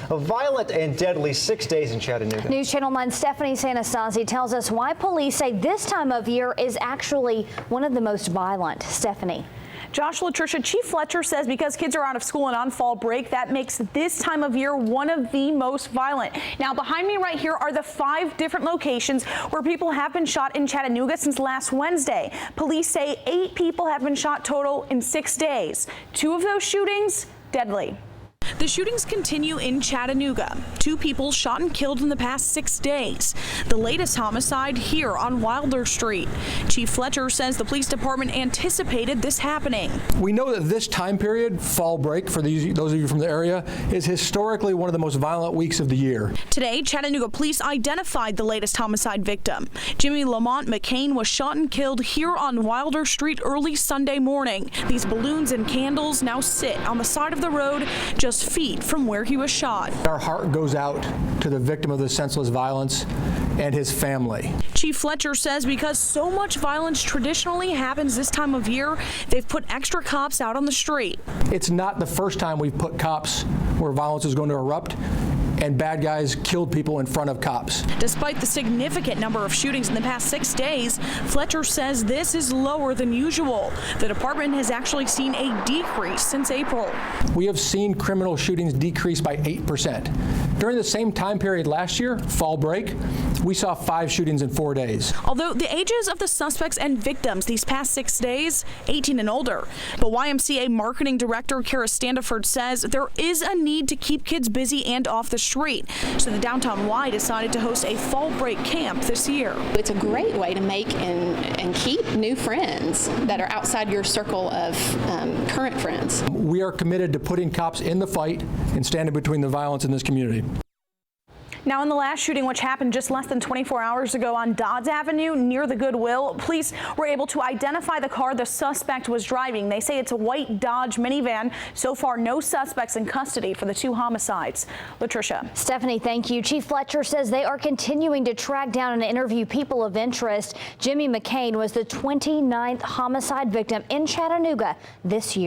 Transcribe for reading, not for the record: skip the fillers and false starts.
A violent and deadly 6 days in Chattanooga. News Channel 9's Stephanie Sanastasi tells us why police say this time of year is actually one of the most violent. Stephanie. Josh, Latricia, Chief Fletcher says because kids are out of school and on fall break, that makes this time of year one of the most violent. Now, behind me right here are the 5 different locations where people have been shot in Chattanooga since last Wednesday. Police say 8 people have been shot total in 6 days. 2 of those shootings deadly. The shootings continue in Chattanooga. 2 people shot and killed in the past 6 days. The latest homicide here on Wilder Street. Chief Fletcher says the police department anticipated this happening. We know that this time period, fall break, for those of you from the area, is historically one of the most violent weeks of the year. Today, Chattanooga police identified the latest homicide victim. Jimmy Lamont McCain was shot and killed here on Wilder Street early Sunday morning. These balloons and candles now sit on the side of the road just feet from where he was shot. Our heart goes out to the victim of this senseless violence and his family. Chief Fletcher says because so much violence traditionally happens this time of year, they've put extra cops out on the street. It's not the first time we've put cops where violence is going to erupt and bad guys killed people in front of cops. Despite the significant number of shootings in the past 6 days, Fletcher says this is lower than usual. The department has actually seen a decrease since April. We have seen criminal shootings decrease by 8%. During the same time period last year, fall break, we saw 5 shootings in 4 days. Although the ages of the suspects and victims these past 6 days, 18 and older. But YMCA Marketing Director Kara Standiford says there is a need to keep kids busy and off the street. So the Downtown Y decided to host a fall break camp this year. It's a great way to make and keep new friends that are outside your circle of current friends. We are committed to putting cops in the fight and standing between the violence in this community. Now, in the last shooting, which happened just less than 24 hours ago on Dodds Avenue near the Goodwill, police were able to identify the car the suspect was driving. They say it's a white Dodge minivan. So far, no suspects in custody for the 2 homicides. Latricia. Stephanie, thank you. Chief Fletcher says they are continuing to track down and interview people of interest. Jimmy McCain was the 29th homicide victim in Chattanooga this year.